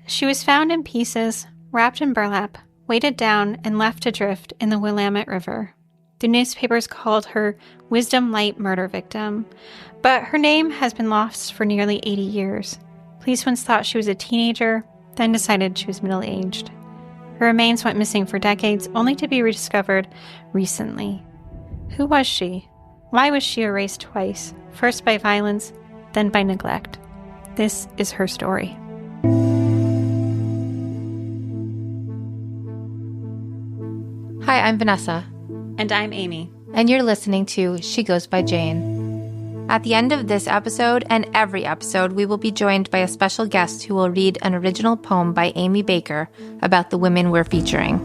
She was found in pieces, wrapped in burlap, weighted down, and left to drift in the Willamette River. The newspapers called her Wisdom Light murder victim, but her name has been lost for nearly 80 years. Police once thought she was a teenager, then decided she was middle-aged. Her remains went missing for decades, only to be rediscovered recently. Who was she? Why was she erased twice, first by violence, then by neglect? This is her story. Hi, I'm Vanessa. And I'm Amy. And you're listening to She Goes by Jane. At the end of this episode and every episode, we will be joined by a special guest who will read an original poem by Amy Baker about the women we're featuring.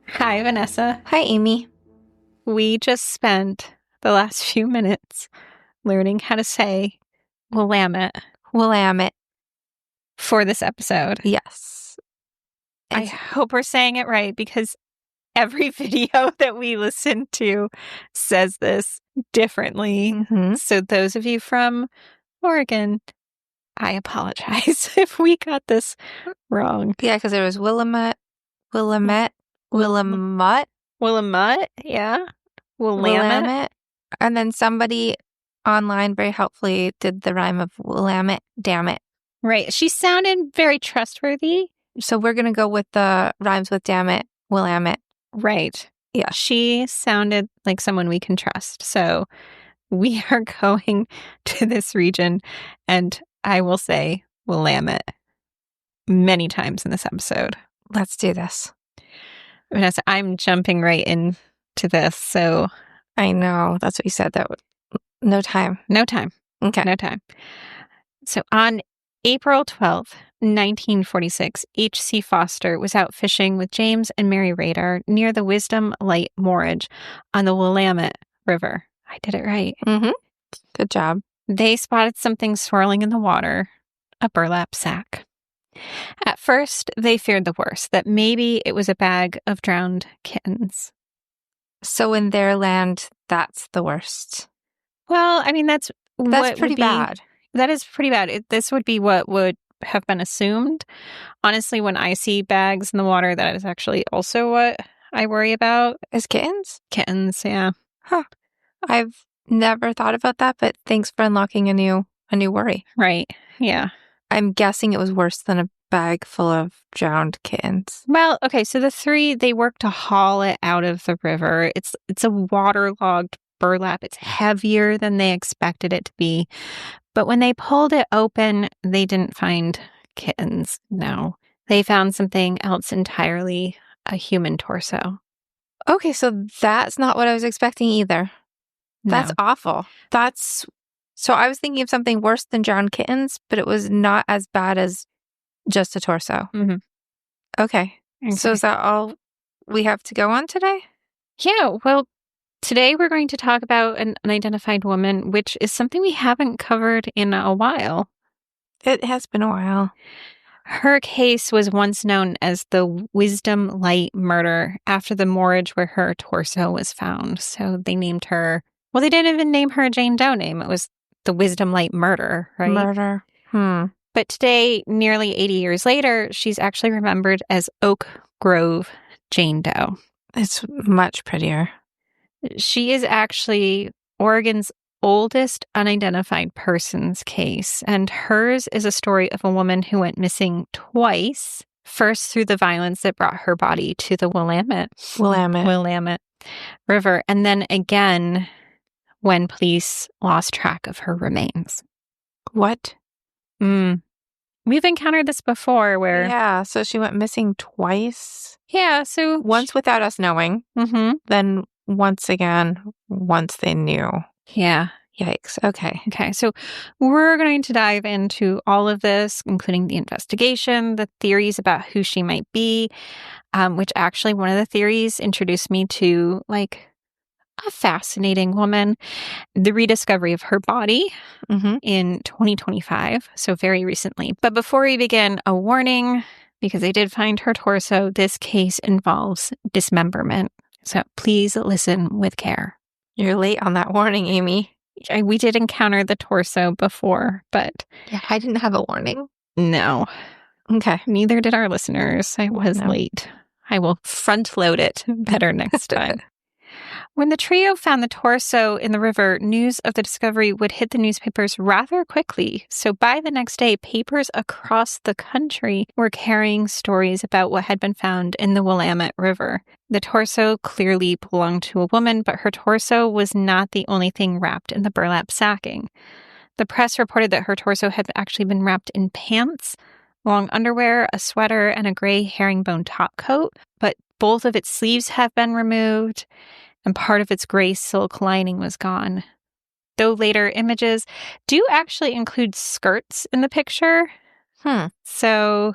Hi, Vanessa. Hi, Amy. We just spent the last few minutes learning how to say Willamette for this episode. Yes. I hope we're saying it right, because every video that we listen to says this differently. Mm-hmm. So those of you from Oregon, I apologize if we got this wrong. Yeah, because there was Willamette, yeah. Willamette. And then somebody online very helpfully did the rhyme of Willamette, damn it. Right. She sounded very trustworthy. So we're going to go with the rhymes with damn it, Willamette. Right. Yeah. She sounded like someone we can trust. So we are going to this region, and I will say Willamette many times in this episode. Let's do this. Vanessa, I'm jumping right into this, so... I know. That's what you said. No time. Okay. No time. So on April 12th, 1946, H.C. Foster was out fishing with James and Marie Nastos near the Wisdom Light moorage on the Willamette River. I did it right. Mm-hmm. Good job. They spotted something swirling in the water, a burlap sack. At first, they feared the worst, that maybe it was a bag of drowned kittens. So in their land, that's the worst. Well, I mean, that's pretty bad. That is pretty bad. This would be what would have been assumed. Honestly, when I see bags in the water, that is actually also what I worry about. Is kittens? Kittens, yeah. Huh. I've never thought about that, but thanks for unlocking a new worry. Right, yeah. I'm guessing it was worse than a bag full of drowned kittens. Well, okay, so the three, they worked to haul it out of the river. It's a waterlogged burlap. It's heavier than they expected it to be. But when they pulled it open, they didn't find kittens. No. They found something else entirely, a human torso. Okay, so that's not what I was expecting either. That's No. awful. So I was thinking of something worse than drowned kittens, but it was not as bad as just a torso. Mm-hmm. Okay. So is that all we have to go on today? Yeah, well, today we're going to talk about an unidentified woman, which is something we haven't covered in a while. It has been a while. Her case was once known as the Wisdom Light murder after the moorage where her torso was found. So they named her, well, they didn't even name her a Jane Doe name. It was the Wisdom Light murder, right? Murder. But today, nearly 80 years later, she's actually remembered as Oak Grove Jane Doe. It's much prettier. She is actually Oregon's oldest unidentified persons case, and hers is a story of a woman who went missing twice, first through the violence that brought her body to the Willamette River, and then again when police lost track of her remains. What? We've encountered this before where... Yeah, so she went missing twice? Yeah, so... Once without us knowing, then once again, once they knew. Yeah. Yikes. Okay, so we're going to dive into all of this, including the investigation, the theories about who she might be, which actually one of the theories introduced me to, like, a fascinating woman, the rediscovery of her body in 2025, so very recently. But before we begin, a warning, because I did find her torso. This case involves dismemberment, so please listen with care. You're late on that warning, Amy. We did encounter the torso before, but... Yeah, I didn't have a warning. No. Okay. Neither did our listeners. I was late. I will front load it better next time. When the trio found the torso in the river, news of the discovery would hit the newspapers rather quickly. So by the next day, papers across the country were carrying stories about what had been found in the Willamette River. The torso clearly belonged to a woman, but her torso was not the only thing wrapped in the burlap sacking. The press reported that her torso had actually been wrapped in pants, long underwear, a sweater, and a gray herringbone topcoat, but both of its sleeves have been removed, and part of its gray silk lining was gone. Though later images do actually include skirts in the picture. So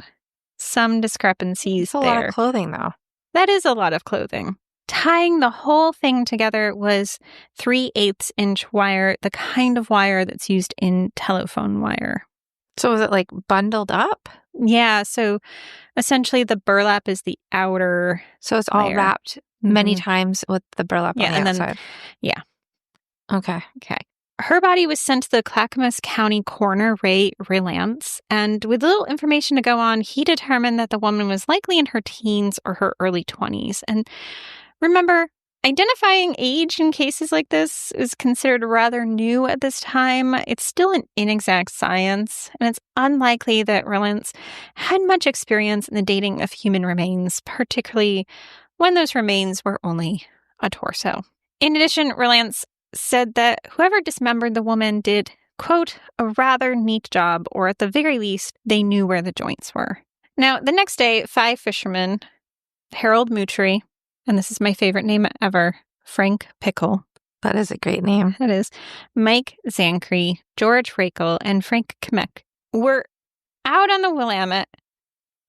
some discrepancies there. That's a lot of clothing, though. That is a lot of clothing. Tying the whole thing together was 3/8 inch wire, the kind of wire that's used in telephone wire. So was it like bundled up? Yeah, so essentially the burlap is the outer So it's all layer. wrapped many times with the burlap on the outside. Yeah. Okay. Her body was sent to the Clackamas County coroner, Ray Relance, and with little information to go on, he determined that the woman was likely in her teens or her early 20s. And remember, identifying age in cases like this is considered rather new at this time. It's still an inexact science, and it's unlikely that Relance had much experience in the dating of human remains, particularly when those remains were only a torso. In addition, Relance said that whoever dismembered the woman did, quote, a rather neat job, or at the very least, they knew where the joints were. Now, the next day, 5 fishermen, Harold Moutry, and this is my favorite name ever, Frank Pickle. That is a great name. That is. Mike Zancree, George Rakel, and Frank Kamek were out on the Willamette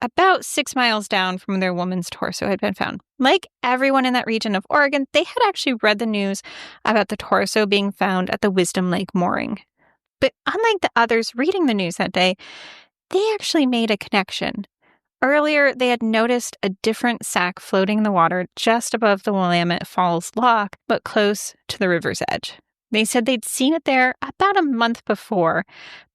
about 6 miles down from where their woman's torso had been found. Like everyone in that region of Oregon, they had actually read the news about the torso being found at the Wisdom Lake mooring. But unlike the others reading the news that day, they actually made a connection. Earlier, they had noticed a different sack floating in the water just above the Willamette Falls Lock, but close to the river's edge. They said they'd seen it there about a month before,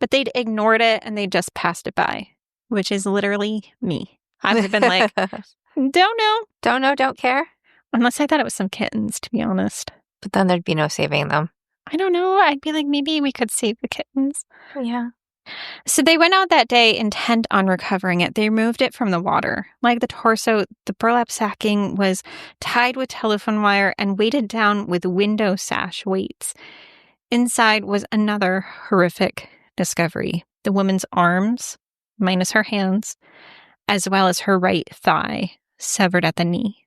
but they'd ignored it and they just passed it by, which is literally me. I would have been like, don't know. Don't know, don't care. Unless I thought it was some kittens, to be honest. But then there'd be no saving them. I don't know. I'd be like, maybe we could save the kittens. Yeah. So they went out that day intent on recovering it. They removed it from the water. Like the torso, the burlap sacking was tied with telephone wire and weighted down with window sash weights. Inside was another horrific discovery. The woman's arms, minus her hands, as well as her right thigh, severed at the knee.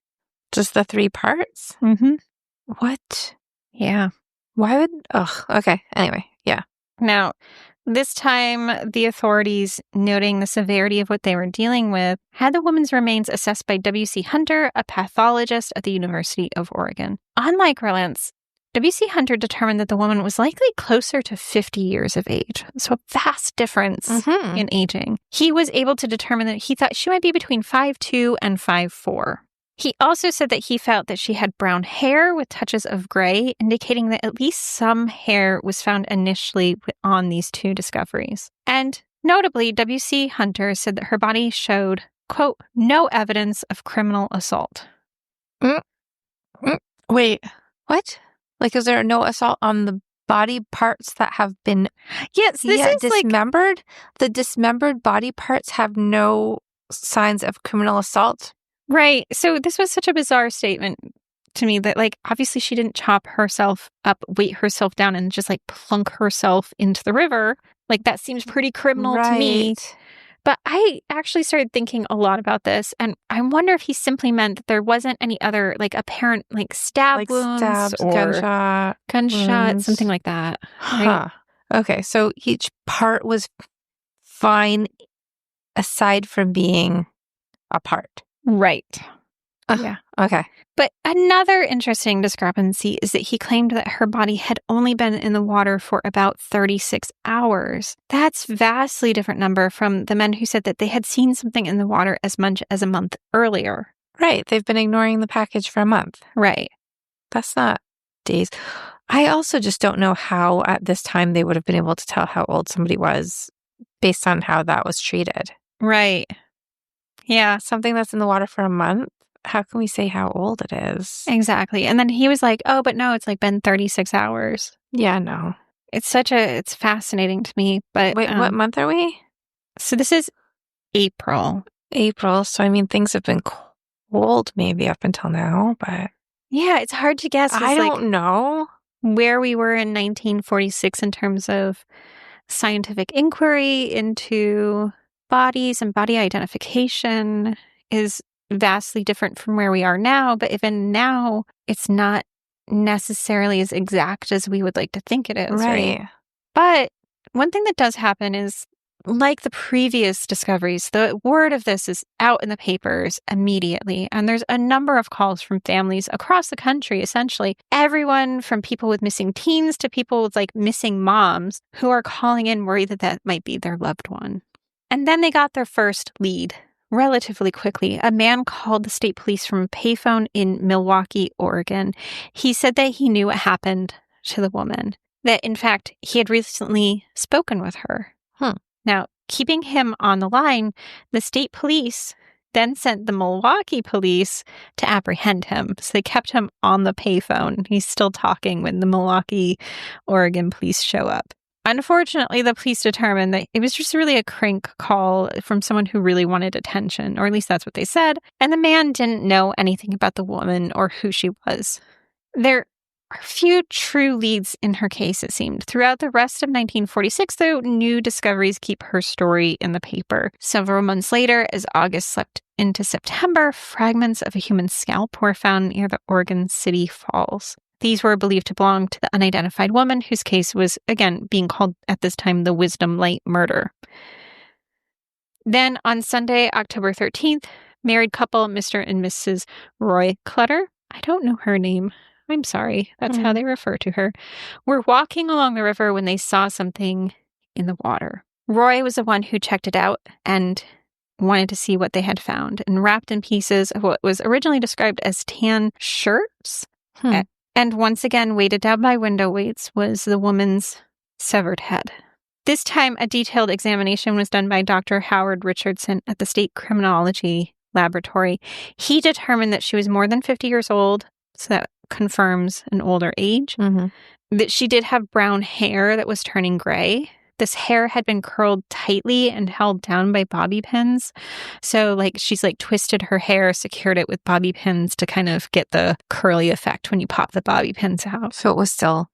Just the 3 parts? Mm-hmm. What? Yeah. Why would... Ugh. Okay. Anyway. Yeah. Now, this time, the authorities, noting the severity of what they were dealing with, had the woman's remains assessed by W.C. Hunter, a pathologist at the University of Oregon. Unlike Relance, W.C. Hunter determined that the woman was likely closer to 50 years of age. So a vast difference in aging. He was able to determine that he thought she might be between 5'2" and 5'4". He also said that he felt that she had brown hair with touches of gray, indicating that at least some hair was found initially on these 2 discoveries. And notably, W.C. Hunter said that her body showed, quote, no evidence of criminal assault. Wait, what? Like, is there no assault on the body parts that have been yes, this is dismembered? Like... The dismembered body parts have no signs of criminal assault? Right. So this was such a bizarre statement to me that, like, obviously she didn't chop herself up, weight herself down, and just, like, plunk herself into the river. Like, that seems pretty criminal to me. But I actually started thinking a lot about this, and I wonder if he simply meant that there wasn't any other, like, apparent, like, stab wounds stabs, or gunshot wounds. something like that. Right? Huh. Okay, so each part was fine aside from being a part. Right. Yeah. Okay. But another interesting discrepancy is that he claimed that her body had only been in the water for about 36 hours. That's vastly different number from the men who said that they had seen something in the water as much as a month earlier. Right. They've been ignoring the package for a month. Right. That's not days. I also just don't know how at this time they would have been able to tell how old somebody was based on how that was treated. Right. Yeah. Something that's in the water for a month, how can we say how old it is? Exactly. And then he was like, oh, but no, it's like been 36 hours. Yeah, no. It's fascinating to me. But wait, what month are we? So this is April. April. So, I mean, things have been cold maybe up until now, but yeah, it's hard to guess. I don't know where we were in 1946 in terms of scientific inquiry into bodies and body identification is vastly different from where we are now. But even now, it's not necessarily as exact as we would like to think it is. Right. But one thing that does happen is, like the previous discoveries, the word of this is out in the papers immediately. And there's a number of calls from families across the country, essentially. Everyone from people with missing teens to people with like missing moms who are calling in worried that that might be their loved one. And then they got their first lead relatively quickly. A man called the state police from a payphone in Milwaukee, Oregon. He said that he knew what happened to the woman, that in fact, he had recently spoken with her. Now, keeping him on the line, the state police then sent the Milwaukee police to apprehend him. So they kept him on the payphone. He's still talking when the Milwaukee, Oregon police show up. Unfortunately, the police determined that it was just really a crank call from someone who really wanted attention, or at least that's what they said. And the man didn't know anything about the woman or who she was. There are few true leads in her case, it seemed. Throughout the rest of 1946, though, new discoveries keep her story in the paper. Several months later, as August slipped into September, fragments of a human scalp were found near the Oregon City Falls. These were believed to belong to the unidentified woman, whose case was, again, being called at this time the Wisdom Light murder. Then, on Sunday, October 13th, married couple Mr. and Mrs. Roy Clutter, I don't know her name, I'm sorry, that's how they refer to her, were walking along the river when they saw something in the water. Roy was the one who checked it out and wanted to see what they had found, and wrapped in pieces of what was originally described as tan shirts. And once again, weighted down by window weights, was the woman's severed head. This time, a detailed examination was done by Dr. Howard Richardson at the State Criminology Laboratory. He determined that she was more than 50 years old, so that confirms an older age, that she did have brown hair that was turning gray. This hair had been curled tightly and held down by bobby pins. So, she's twisted her hair, secured it with bobby pins to kind of get the curly effect when you pop the bobby pins out. So it was still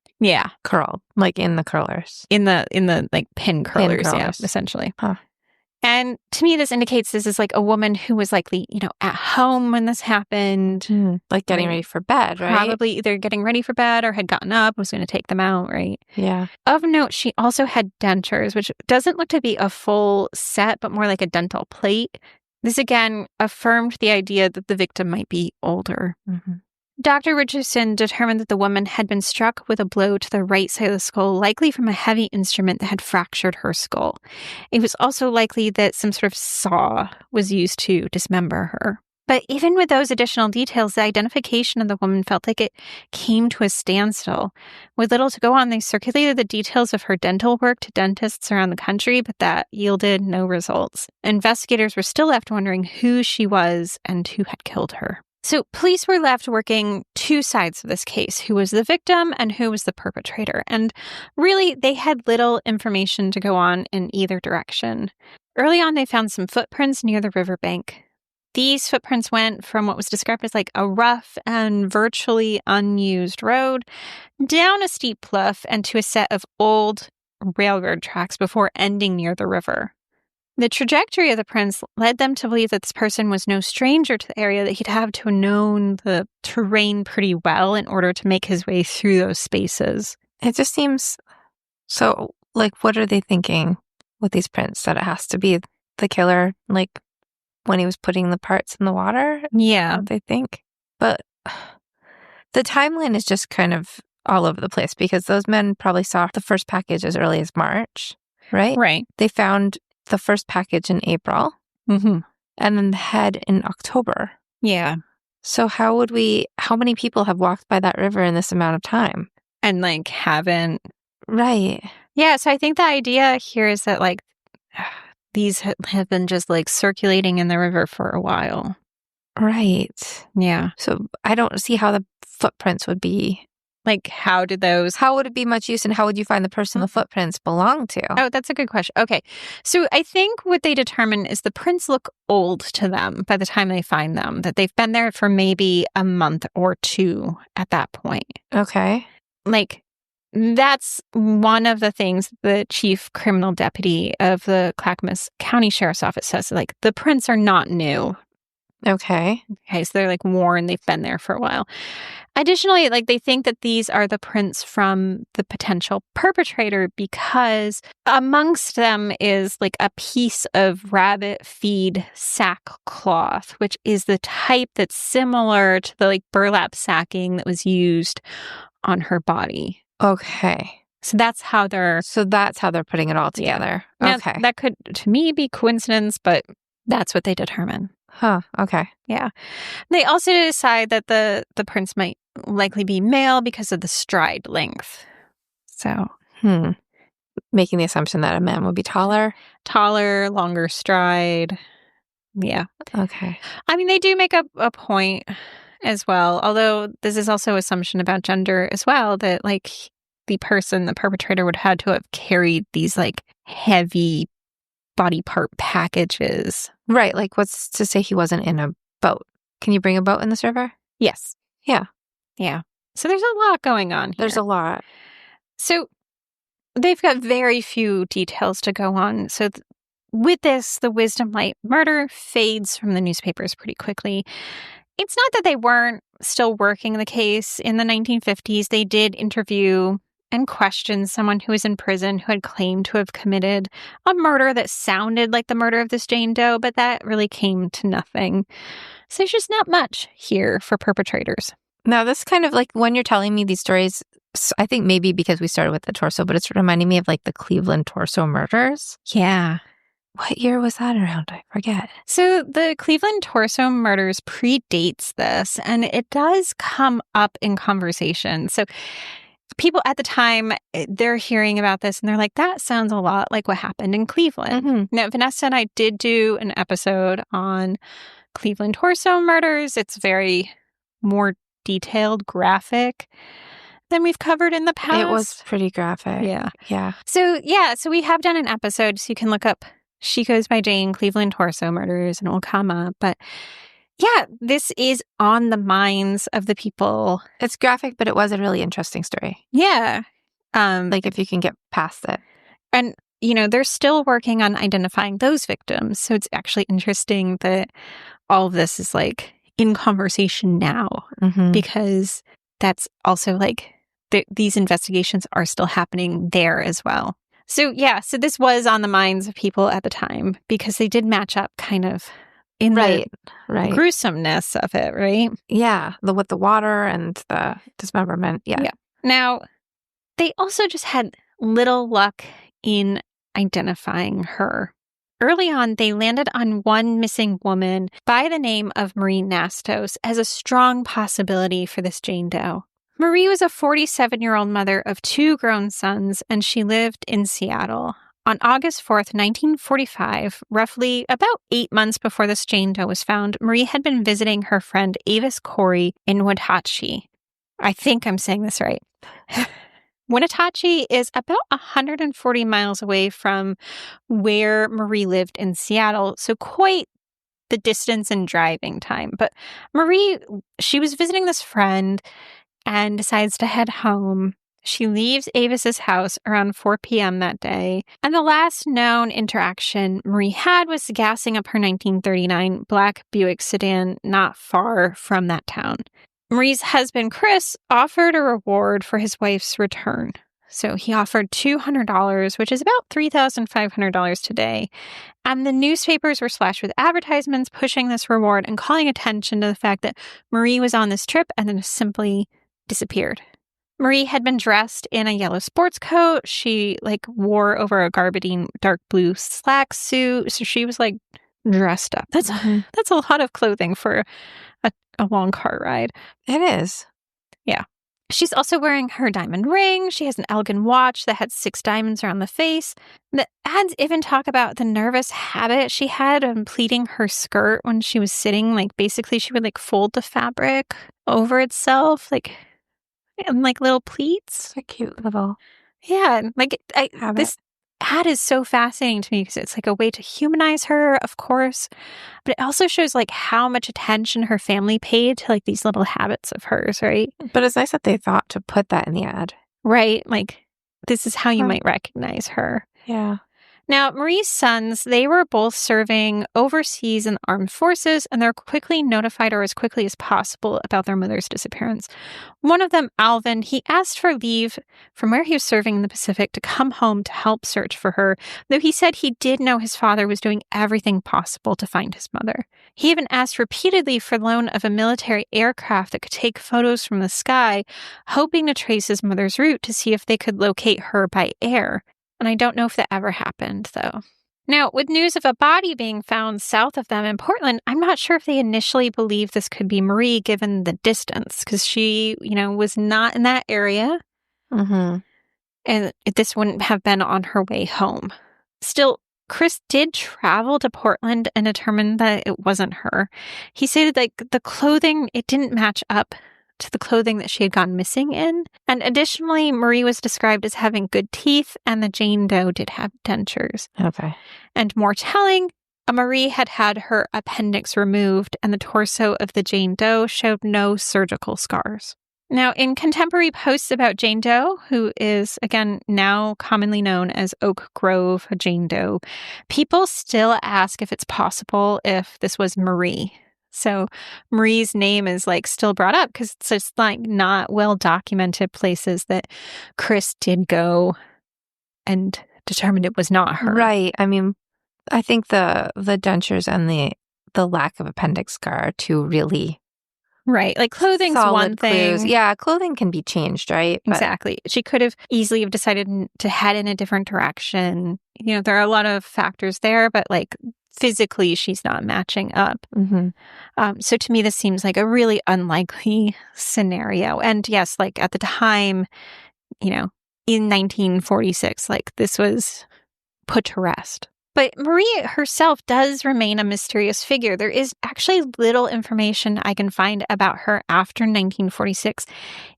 curled, in the curlers. In the pin curlers, yeah, essentially. And to me, this indicates this is a woman who was likely, at home when this happened. Getting ready for bed, right? Probably either getting ready for bed or had gotten up, was going to take them out, right? Yeah. Of note, she also had dentures, which doesn't look to be a full set, but more like a dental plate. This, again, affirmed the idea that the victim might be older. Dr. Richardson determined that the woman had been struck with a blow to the right side of the skull, likely from a heavy instrument that had fractured her skull. It was also likely that some sort of saw was used to dismember her. But even with those additional details, the identification of the woman felt like it came to a standstill. With little to go on, they circulated the details of her dental work to dentists around the country, but that yielded no results. Investigators were still left wondering who she was and who had killed her. So police were left working two sides of this case, who was the victim and who was the perpetrator. And really, they had little information to go on in either direction. Early on, they found some footprints near the riverbank. These footprints went from what was described as a rough and virtually unused road down a steep bluff and to a set of old railroad tracks before ending near the river. The trajectory of the prints led them to believe that this person was no stranger to the area, that he'd have to have known the terrain pretty well in order to make his way through those spaces. It just seems so, what are they thinking with these prints? That it has to be the killer, when he was putting the parts in the water? Yeah. They think. But the timeline is just kind of all over the place, because those men probably saw the first package as early as March, right? Right. They found the first package in April, and then the head in October. Yeah. So how many people have walked by that river in this amount of time? And like haven't. Right. Yeah, so I think the idea here is that like these have been just like circulating in the river for a while. Right. Yeah. So I don't see how the footprints would be. Like, how would it be much use, and how would you find the person the footprints belong to? Oh, that's a good question. Okay. So I think what they determine is the prints look old to them by the time they find them, that they've been there for maybe a month or two at that point. Okay. Like, that's one of the things the chief criminal deputy of the Clackamas County Sheriff's Office says. Like, the prints are not new. Okay. Okay, so they're like worn. They've been there for a while. Additionally, like they think that these are the prints from the potential perpetrator because amongst them is like a piece of rabbit feed sackcloth, which is the type that's similar to the like burlap sacking that was used on her body. Okay. So that's how they're putting it all together. Yeah. Okay. Now, that could, to me, be coincidence, but that's what they determine. Huh. Okay. Yeah. They also decide that the prints might likely be male because of the stride length. So. Making the assumption that a man would be taller. Taller, longer stride. Yeah. Okay. I mean, they do make a point as well, although this is also assumption about gender as well, that like the perpetrator would have had to have carried these like heavy body part packages. Right. Like what's to say he wasn't in a boat? Can you bring a boat in this river? Yes. Yeah. Yeah. So there's a lot going on here. There's a lot. So they've got very few details to go on. So with this, the Wisdom Light murder fades from the newspapers pretty quickly. It's not that they weren't still working the case. In the 1950s, they did interview and question someone who was in prison who had claimed to have committed a murder that sounded like the murder of this Jane Doe, but that really came to nothing. So there's just not much here for perpetrators. Now, this kind of like when you're telling me these stories, I think maybe because we started with the torso, but it's reminding me of like the Cleveland torso murders. Yeah. What year was that around? I forget. So the Cleveland torso murders predates this, and it does come up in conversation. So people at the time, they're hearing about this and they're like, that sounds a lot like what happened in Cleveland. Mm-hmm. Now, Vanessa and I did do an episode on Cleveland torso murders. It's very more detailed, graphic than we've covered in the past. It was pretty graphic. Yeah. Yeah. So we have done an episode, so you can look up She Goes by Jane, Cleveland torso murders, and it will come up. But yeah, this is on the minds of the people. It's graphic, but it was a really interesting story. Yeah. Like if you can get past it. And, you know, they're still working on identifying those victims. So it's actually interesting that all of this is like in conversation now, because that's also like these investigations are still happening there as well. So yeah, so this was on the minds of people at the time because they did match up kind of in the gruesomeness of it, right? Yeah, with the water and the dismemberment. Yeah. Now, they also just had little luck in identifying her. Early on, they landed on one missing woman by the name of Marie Nastos as a strong possibility for this Jane Doe. Marie was a 47-year-old mother of 2 grown sons, and she lived in Seattle. On August 4th, 1945, roughly about 8 months before this Jane Doe was found, Marie had been visiting her friend Avis Corey in Wenatchee. I think I'm saying this right. Wenatchee is about 140 miles away from where Marie lived in Seattle, so quite the distance in driving time. But Marie, she was visiting this friend and decides to head home. She leaves Avis's house around 4 p.m. that day, and the last known interaction Marie had was gassing up her 1939 black Buick sedan not far from that town. Marie's husband, Chris, offered a reward for his wife's return. So he offered $200, which is about $3,500 today. And the newspapers were splashed with advertisements pushing this reward and calling attention to the fact that Marie was on this trip and then simply disappeared. Marie had been dressed in a yellow sports coat. She wore over a garbadine dark blue slack suit. So she was dressed up. That's a lot of clothing for a long car ride. It is. Yeah. She's also wearing her diamond ring. She has an elegant watch that had 6 diamonds around the face. The ads even talk about the nervous habit she had of pleating her skirt when she was sitting. Like, basically, she would, like, fold the fabric over itself, like, in, like, little pleats. It's a cute little Yeah, like, habit. this ad is so fascinating to me because it's, like, a way to humanize her, of course, but it also shows, like, how much attention her family paid to, like, these little habits of hers, right? But it's nice that they thought to put that in the ad. Right, like, this is how you Huh. might recognize her. Yeah. Now, Marie's sons, they were both serving overseas in the armed forces, and they're quickly notified her as quickly as possible about their mother's disappearance. One of them, Alvin, he asked for leave from where he was serving in the Pacific to come home to help search for her, though he said he did know his father was doing everything possible to find his mother. He even asked repeatedly for loan of a military aircraft that could take photos from the sky, hoping to trace his mother's route to see if they could locate her by air. And I don't know if that ever happened, though. Now, with news of a body being found south of them in Portland, I'm not sure if they initially believed this could be Marie, given the distance, because she, was not in that area. Mm-hmm. And this wouldn't have been on her way home. Still, Chris did travel to Portland and determined that it wasn't her. He stated that the clothing, it didn't match up to the clothing that she had gone missing in. And additionally, Marie was described as having good teeth, and the Jane Doe did have dentures. Okay. And more telling, Marie had had her appendix removed, and the torso of the Jane Doe showed no surgical scars. Now, in contemporary posts about Jane Doe, who is, again, now commonly known as Oak Grove Jane Doe, people still ask if it's possible if this was Marie. So Marie's name is, like, still brought up because it's just, like, not well-documented places that Chris did go and determined it was not her. Right. I mean, I think the dentures and the lack of appendix scar are two really Right. Like, clothing's solid one thing. clues. Yeah, clothing can be changed, right? But Exactly. She could have easily have decided to head in a different direction. There are a lot of factors there, but, like, physically she's not matching up. Mm-hmm. So to me, this seems like a really unlikely scenario. And yes, like, at the time, in 1946, like, this was put to rest. But Marie herself does remain a mysterious figure. There is actually little information I can find about her after 1946.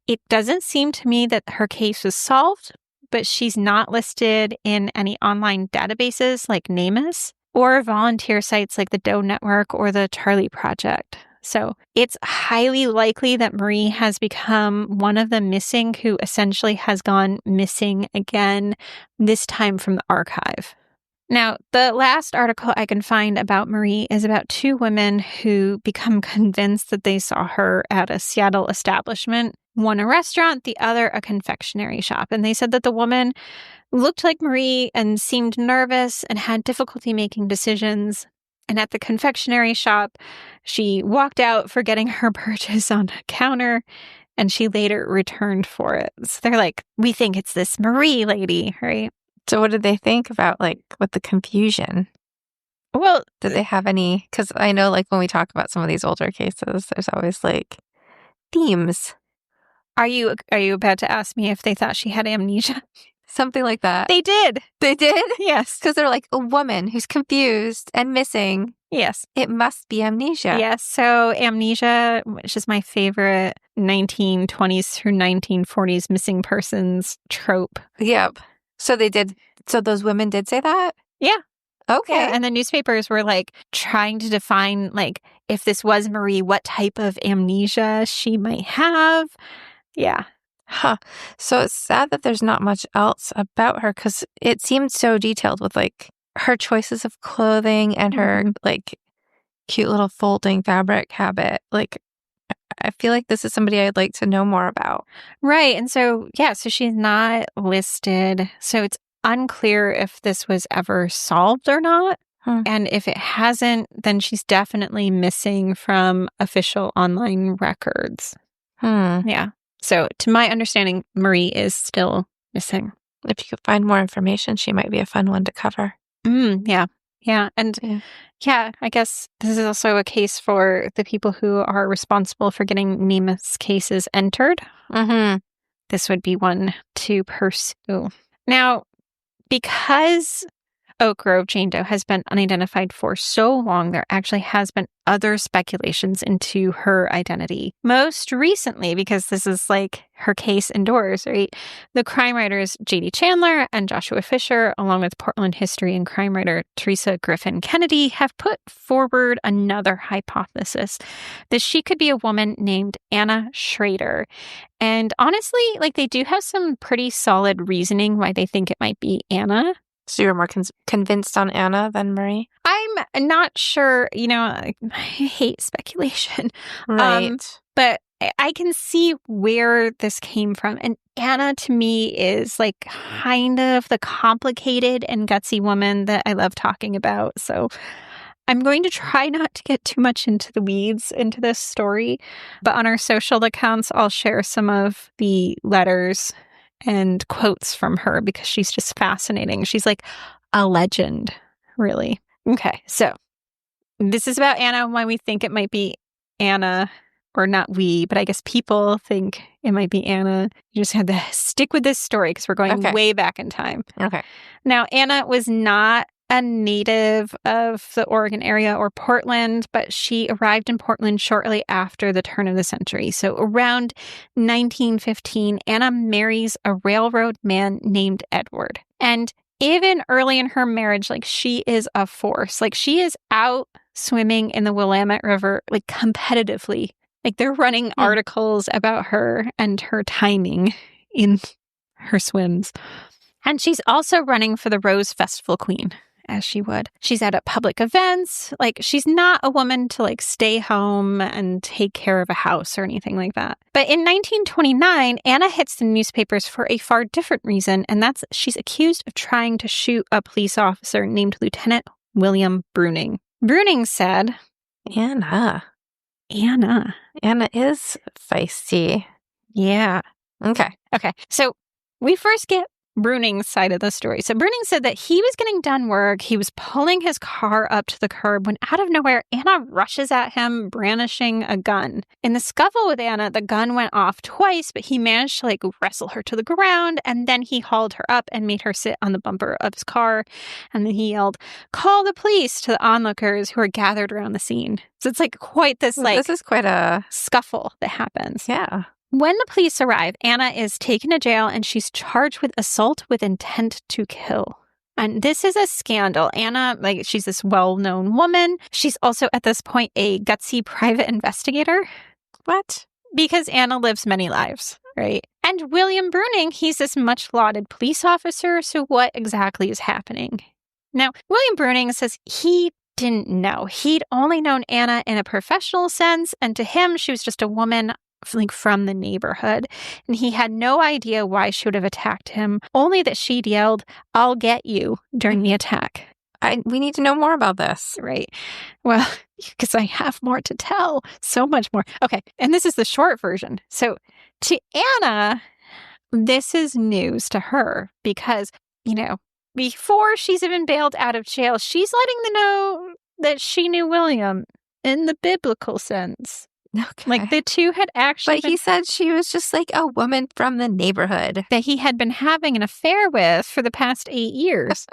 It doesn't seem to me that her case was solved, but she's not listed in any online databases like NamUs or volunteer sites like the Doe Network or the Charlie Project. So it's highly likely that Marie has become one of the missing who essentially has gone missing again, this time from the archive. Now, the last article I can find about Marie is about 2 women who become convinced that they saw her at a Seattle establishment, one a restaurant, the other a confectionery shop. And they said that the woman looked like Marie and seemed nervous and had difficulty making decisions. And at the confectionery shop, she walked out forgetting her purchase on a counter, and she later returned for it. So they're like, we think it's this Marie lady, right? So what did they think about, like, with the confusion? Well, Did they have any? Because I know, like, when we talk about some of these older cases, there's always, like, themes. Are you about to ask me if they thought she had amnesia? Something like that. They did. They did? Yes. Because they're like, a woman who's confused and missing. Yes. It must be amnesia. Yes. So amnesia, which is my favorite 1920s through 1940s missing persons trope. Yep. So they did. So those women did say that? Yeah. Okay. Yeah, and the newspapers were, like, trying to define, like, if this was Marie, what type of amnesia she might have. Yeah. Huh. So it's sad that there's not much else about her because it seemed so detailed with, like, her choices of clothing and her, like, cute little folding fabric habit. Like, I feel like this is somebody I'd like to know more about. Right. And so, yeah, so she's not listed. So it's unclear if this was ever solved or not. And if it hasn't, then she's definitely missing from official online records. Yeah. So to my understanding, Marie is still missing. If you could find more information, she might be a fun one to cover. Yeah. Yeah. And yeah, I guess this is also a case for the people who are responsible for getting NEMA's cases entered. Mm-hmm. This would be one to pursue. Now, because Oak Grove Jane Doe has been unidentified for so long, there actually has been other speculations into her identity. Most recently, because this is like her case indoors, right? The crime writers J.D. Chandler and Joshua Fisher, along with Portland history and crime writer Teresa Griffin Kennedy, have put forward another hypothesis that she could be a woman named Anna Schrader. And honestly, like they do have some pretty solid reasoning why they think it might be Anna. So you're more convinced on Anna than Marie? I'm not sure. I hate speculation. Right. But I can see where this came from. And Anna, to me, is like kind of the complicated and gutsy woman that I love talking about. So I'm going to try not to get too much into the weeds into this story. But on our social accounts, I'll share some of the letters and quotes from her because she's just fascinating. She's like a legend, really. Okay, so this is about Anna, why we think it might be Anna, or not we, but I guess people think it might be Anna. You just had to stick with this story because we're going way back in time. Okay. Now, Anna was not a native of the Oregon area or Portland, but she arrived in Portland shortly after the turn of the century. So around 1915, Anna marries a railroad man named Edward. And even early in her marriage, like she is a force. Like she is out swimming in the Willamette River, like competitively. Like they're running articles about her and her timing in her swims. And she's also running for the Rose Festival Queen, as she would. She's out at public events. Like, she's not a woman to, like, stay home and take care of a house or anything like that. But in 1929, Anna hits the newspapers for a far different reason, and that's she's accused of trying to shoot a police officer named Lieutenant William Bruning. Bruning said, Anna is feisty. Yeah. Okay. So we first get Bruning's side of the story. So Bruning said that he was getting done work. He was pulling his car up to the curb when out of nowhere, Anna rushes at him, brandishing a gun. In the scuffle with Anna, the gun went off twice, but he managed to like wrestle her to the ground. And then he hauled her up and made her sit on the bumper of his car. And then he yelled, "Call the police," to the onlookers who were gathered around the scene. So it's like quite this this is quite a scuffle that happens. Yeah. When the police arrive, Anna is taken to jail and she's charged with assault with intent to kill. And this is a scandal. Anna, like, she's this well-known woman. She's also, at this point, a gutsy private investigator. What? Because Anna lives many lives, right? And William Bruning, he's this much-lauded police officer, so what exactly is happening? Now, William Bruning says he didn't know. He'd only known Anna in a professional sense, and to him, she was just a woman like from the neighborhood, and he had no idea why she would have attacked him, only that she'd yelled, "I'll get you," during the attack. We need to know more about this. Right. Well, because I have more to tell. So much more. Okay, and this is the short version. So to Anna, this is news to her because, before she's even bailed out of jail, she's letting them know that she knew William in the biblical sense. Okay. Like the two had actually But he said she was just like a woman from the neighborhood that he had been having an affair with for the past 8 years.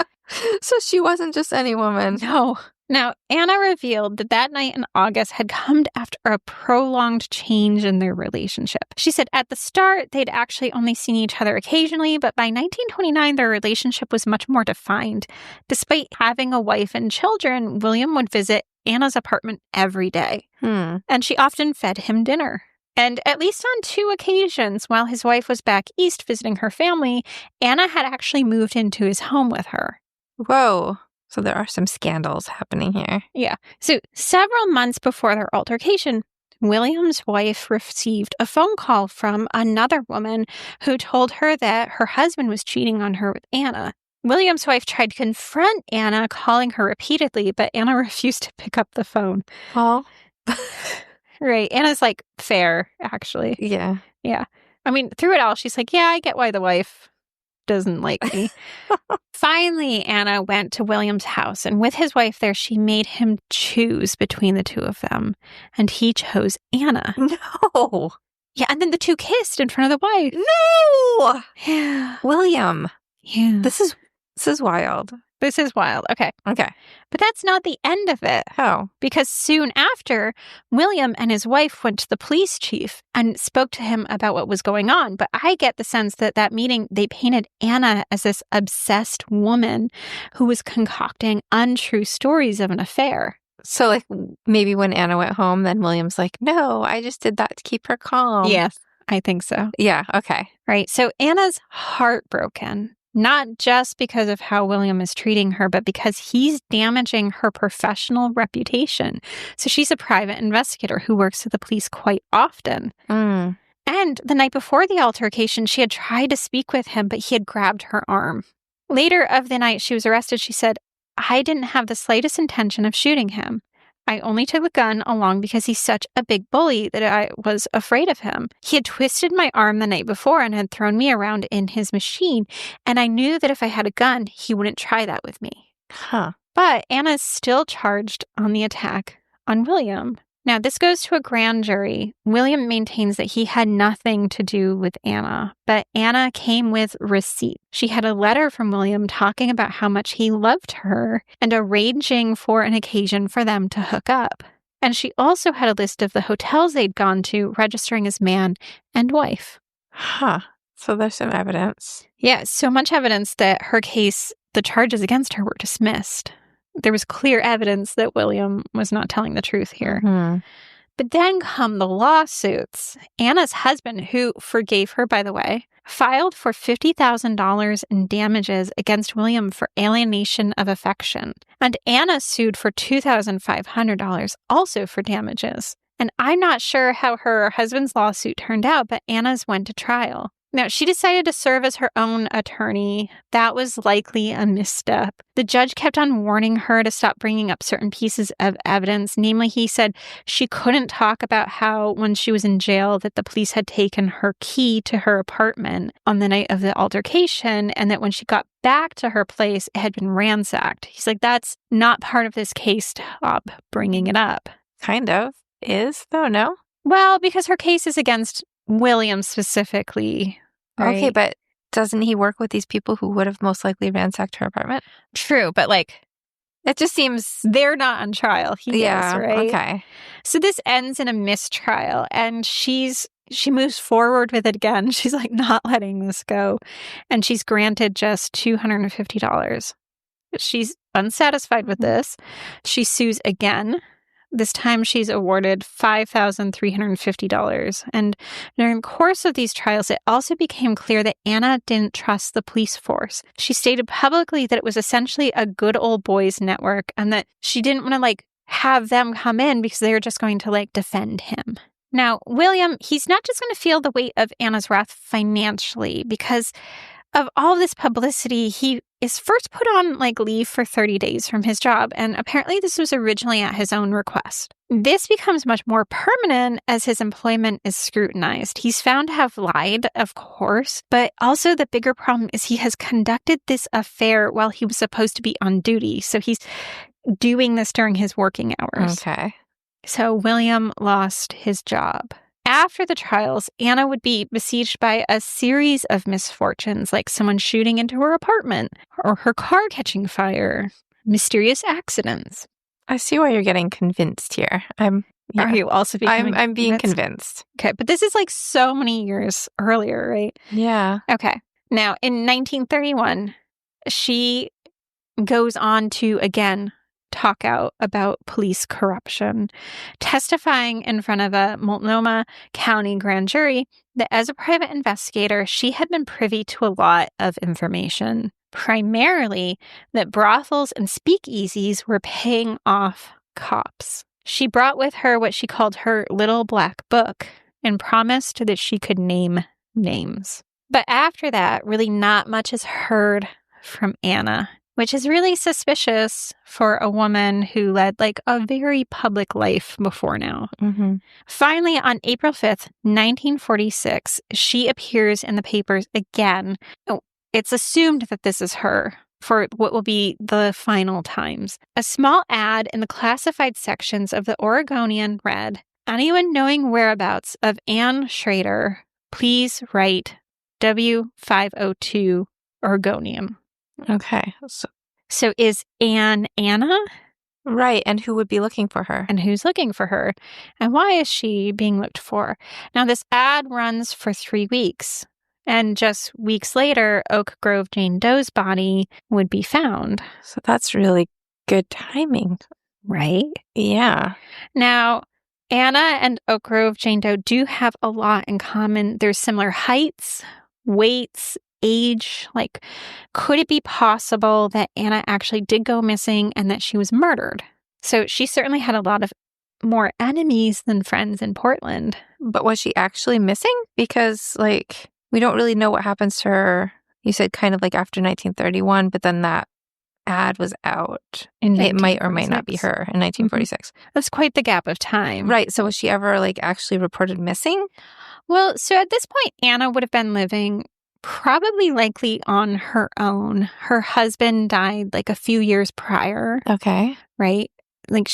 So she wasn't just any woman. No. Now, Anna revealed that night in August had come after a prolonged change in their relationship. She said at the start, they'd actually only seen each other occasionally, but by 1929, their relationship was much more defined. Despite having a wife and children, William would visit Anna's apartment every day. And she often fed him dinner. And at least on 2 occasions, while his wife was back east visiting her family, Anna had actually moved into his home with her. Whoa. So there are some scandals happening here. Yeah. So several months before their altercation, William's wife received a phone call from another woman who told her that her husband was cheating on her with Anna. William's wife tried to confront Anna, calling her repeatedly, but Anna refused to pick up the phone. Oh. Right. Anna's like, fair, actually. Yeah. Yeah. I mean, through it all, she's like, yeah, I get why the wife doesn't like me. Finally, Anna went to William's house, and with his wife there, she made him choose between the two of them, and he chose Anna. No. Yeah, and then the two kissed in front of the wife. No. Yeah. William. Yeah. This is wild. This is wild. Okay. Okay. But that's not the end of it. Oh. Because soon after, William and his wife went to the police chief and spoke to him about what was going on. But I get the sense that that meeting, they painted Anna as this obsessed woman who was concocting untrue stories of an affair. So, like, maybe when Anna went home, then William's like, no, I just did that to keep her calm. Yes, I think so. Yeah, okay. Right. So Anna's heartbroken. Not just because of how William is treating her, but because he's damaging her professional reputation. So she's a private investigator who works with the police quite often. Mm. And the night before the altercation, she had tried to speak with him, but he had grabbed her arm. Later of the night she was arrested, she said, I didn't have the slightest intention of shooting him. I only took the gun along because he's such a big bully that I was afraid of him. He had twisted my arm the night before and had thrown me around in his machine, and I knew that if I had a gun, he wouldn't try that with me. Huh. But Anna is still charged on the attack on William. Now, this goes to a grand jury. William maintains that he had nothing to do with Anna, but Anna came with receipts. She had a letter from William talking about how much he loved her and arranging for an occasion for them to hook up. And she also had a list of the hotels they'd gone to, registering as man and wife. Huh. So there's some evidence. Yeah, so much evidence that her case, the charges against her were dismissed. There was clear evidence that William was not telling the truth here. Mm-hmm. But then come the lawsuits. Anna's husband, who forgave her, by the way, filed for $50,000 in damages against William for alienation of affection. And Anna sued for $2,500 also for damages. And I'm not sure how her husband's lawsuit turned out, but Anna's went to trial. Now, she decided to serve as her own attorney. That was likely a misstep. The judge kept on warning her to stop bringing up certain pieces of evidence. Namely, he said she couldn't talk about how, when she was in jail, that the police had taken her key to her apartment on the night of the altercation, and that when she got back to her place, it had been ransacked. He's like, that's not part of this case. Stop bringing it up. Kind of. Is, though, no? Well, because her case is against William specifically. Right? Okay, but doesn't he work with these people who would have most likely ransacked her apartment? True, but like, it just seems they're not on trial. He is, right? Okay. So this ends in a mistrial, and she moves forward with it again. She's like not letting this go, and she's granted just $250. She's unsatisfied with this. She sues again. This time she's awarded $5,350. And during the course of these trials, it also became clear that Anna didn't trust the police force. She stated publicly that it was essentially a good old boys network and that she didn't want to have them come in because they were just going to defend him. Now, William, he's not just going to feel the weight of Anna's wrath financially because of all this publicity. He is first put on leave for 30 days from his job, and apparently this was originally at his own request. This becomes much more permanent as his employment is scrutinized. He's found to have lied, of course, but also the bigger problem is he has conducted this affair while he was supposed to be on duty. So he's doing this during his working hours. Okay. So William lost his job. After the trials, Anna would be besieged by a series of misfortunes, like someone shooting into her apartment, or her car catching fire, mysterious accidents. I see why you're getting convinced here. Are you also becoming I'm being convinced. Okay, but this is so many years earlier, right? Yeah. Okay. Now, in 1931, she goes on to, again, talk out about police corruption, testifying in front of a Multnomah County grand jury that as a private investigator, she had been privy to a lot of information, primarily that brothels and speakeasies were paying off cops. She brought with her what she called her little black book and promised that she could name names. But after that, really not much is heard from Anna, which is really suspicious for a woman who led a very public life before now. Mm-hmm. Finally, on April 5th, 1946, she appears in the papers again. Oh, it's assumed that this is her for what will be the final times. A small ad in the classified sections of the Oregonian read, "Anyone knowing whereabouts of Anna Schrader, please write W502 Oregonian." Okay. So is Anna? Right. And who would be looking for her? And who's looking for her? And why is she being looked for? Now, this ad runs for 3 weeks. And just weeks later, Oak Grove Jane Doe's body would be found. So that's really good timing. Right? Yeah. Now, Anna and Oak Grove Jane Doe do have a lot in common. There's similar heights, weights, age. Like, could it be possible that Anna actually did go missing and that she was murdered? So she certainly had a lot of more enemies than friends in Portland. But was she actually missing? Because, like, we don't really know what happens to her. You said kind of like after 1931, but then that ad was out. It might or might not be her in 1946. That's quite the gap of time. Right. So was she ever, like, actually reported missing? Well, so at this point, Anna would have been living probably likely on her own. Her husband died like a few years prior. Okay. Right? Like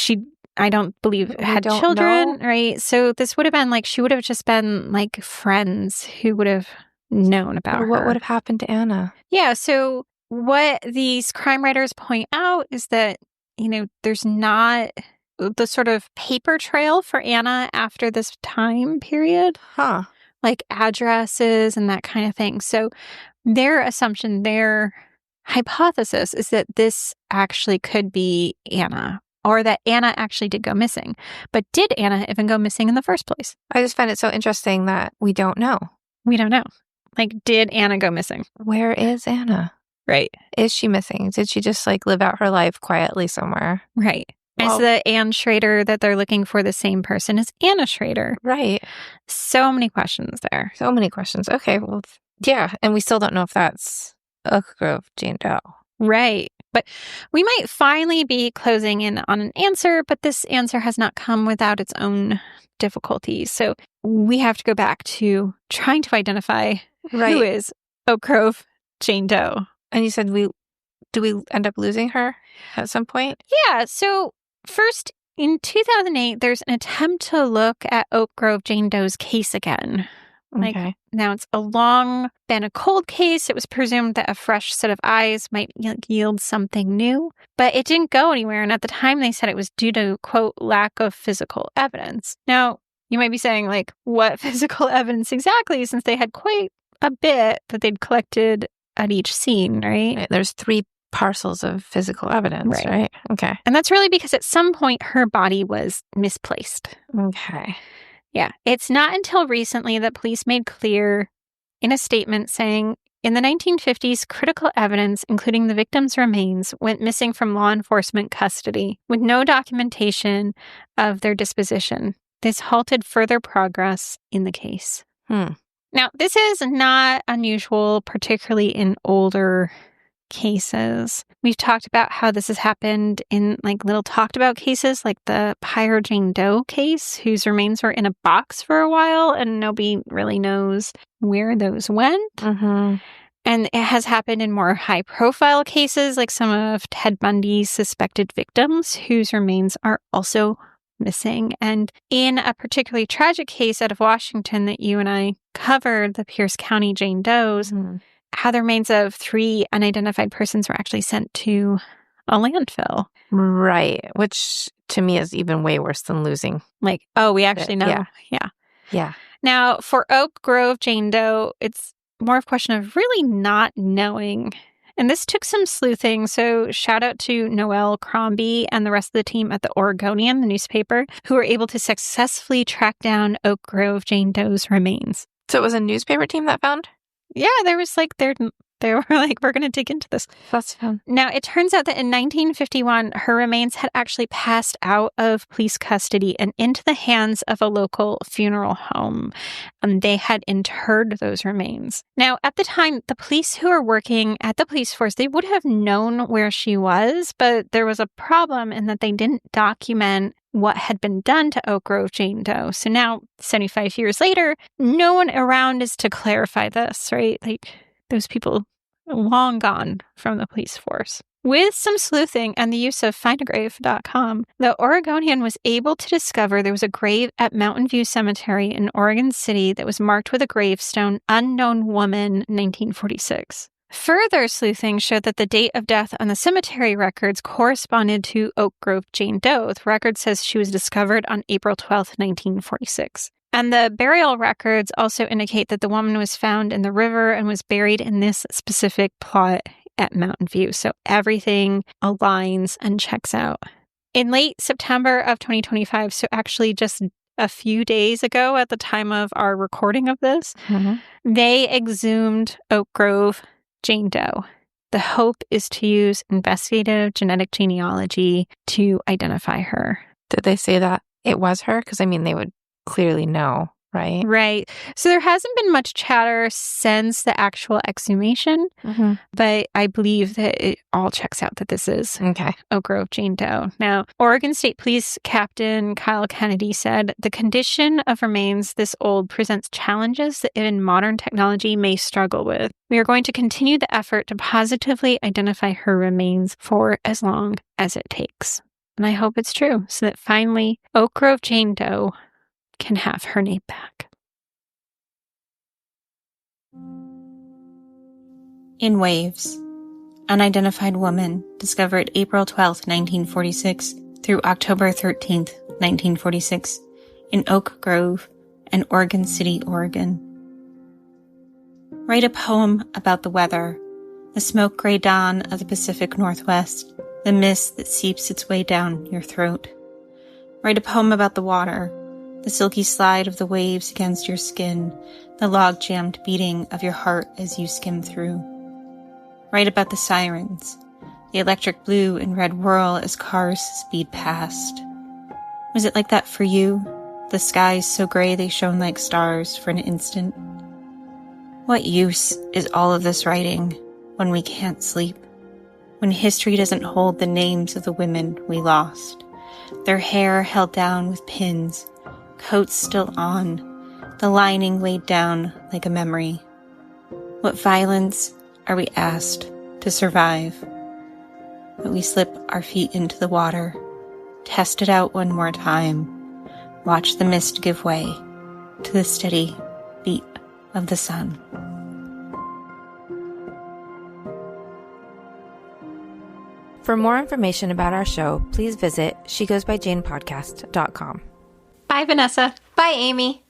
I don't believe had children, right? So this would have been like, she would have just been like friends who would have known about her. What would have happened to Anna? Yeah. So what these crime writers point out is that, there's not the sort of paper trail for Anna after this time period. Huh. Like addresses and that kind of thing. So their assumption, their hypothesis is that this actually could be Anna, or that Anna actually did go missing. But did Anna even go missing in the first place? I just find it so interesting that we don't know. We don't know. Like, did Anna go missing? Where is Anna? Right. Is she missing? Did she just, like, live out her life quietly somewhere? Right. Is the Anna Schrader that they're looking for the same person as Anna Schrader? Right. So many questions there. So many questions. Okay, well, yeah. And we still don't know if that's Oak Grove Jane Doe. Right. But we might finally be closing in on an answer, but this answer has not come without its own difficulties. So we have to go back to trying to identify who is Oak Grove Jane Doe. And you said do we end up losing her at some point? Yeah. So first, in 2008, there's an attempt to look at Oak Grove Jane Doe's case again. Okay. Now, it's been a cold case. It was presumed that a fresh set of eyes might yield something new, but it didn't go anywhere. And at the time, they said it was due to, quote, lack of physical evidence. Now, you might be saying, like, what physical evidence exactly, since they had quite a bit that they'd collected at each scene, right? There's 3 parcels of physical evidence, right? Okay. And that's really because at some point her body was misplaced. Okay. Yeah. It's not until recently that police made clear in a statement saying, in the 1950s, critical evidence, including the victim's remains, went missing from law enforcement custody with no documentation of their disposition. This halted further progress in the case. Now, this is not unusual, particularly in older cases. We've talked about how this has happened in like little talked about cases, like the Pyre Jane Doe case, whose remains were in a box for a while and nobody really knows where those went. And it has happened in more high profile cases, like some of Ted Bundy's suspected victims, whose remains are also missing. And in a particularly tragic case out of Washington that you and I covered, the Pierce County Jane Does, how the remains of 3 unidentified persons were actually sent to a landfill. Right. Which to me is even way worse than losing. Like, oh, we actually know. Yeah. Now, for Oak Grove Jane Doe, it's more of a question of really not knowing. And this took some sleuthing. So shout out to Noelle Crombie and the rest of the team at the Oregonian, the newspaper, who were able to successfully track down Oak Grove Jane Doe's remains. So it was a newspaper team that found? Yeah, there was like, they were like, we're going to dig into this. That's fun. Now, it turns out that in 1951, her remains had actually passed out of police custody and into the hands of a local funeral home. And they had interred those remains. Now, at the time, the police who were working at the police force, they would have known where she was, but there was a problem in that they didn't document what had been done to Oak Grove Jane Doe. So now, 75 years later, no one around is to clarify this, right? Like, those people long gone from the police force. With some sleuthing and the use of findagrave.com, the Oregonian was able to discover there was a grave at Mountain View Cemetery in Oregon City that was marked with a gravestone, Unknown Woman, 1946. Further sleuthing showed that the date of death on the cemetery records corresponded to Oak Grove Jane Doe. The record says she was discovered on April 12th, 1946. And the burial records also indicate that the woman was found in the river and was buried in this specific plot at Mountain View. So everything aligns and checks out. In late September of 2025, so actually just a few days ago at the time of our recording of this, they exhumed Oak Grove Jane Doe. The hope is to use investigative genetic genealogy to identify her. Did they say that it was her? Because, I mean, they would clearly know, right? Right. So there hasn't been much chatter since the actual exhumation, but I believe that it all checks out that this is Oak Grove Jane Doe. Now, Oregon State Police Captain Kyle Kennedy said, "The condition of remains this old presents challenges that even modern technology may struggle with. We are going to continue the effort to positively identify her remains for as long as it takes." And I hope it's true, so that finally Oak Grove Jane Doe can have her name back. In Waves, Unidentified Woman, discovered April 12, 1946 through October 13, 1946, in Oak Grove and Oregon City, Oregon. Write a poem about the weather, the smoke-gray dawn of the Pacific Northwest, the mist that seeps its way down your throat. Write a poem about the water, the silky slide of the waves against your skin, the log-jammed beating of your heart as you skim through. Write about the sirens, the electric blue and red whirl as cars speed past. Was it like that for you? The skies so gray they shone like stars for an instant? What use is all of this writing when we can't sleep? When history doesn't hold the names of the women we lost? Their hair held down with pins, coats still on, the lining weighed down like a memory. What violence are we asked to survive? But we slip our feet into the water, test it out one more time, watch the mist give way to the steady beat of the sun. For more information about our show, please visit shegoesbyjanepodcast.com. Bye, Vanessa. Bye, Amy.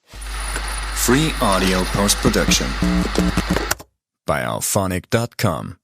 Free audio post-production by alphonic.com.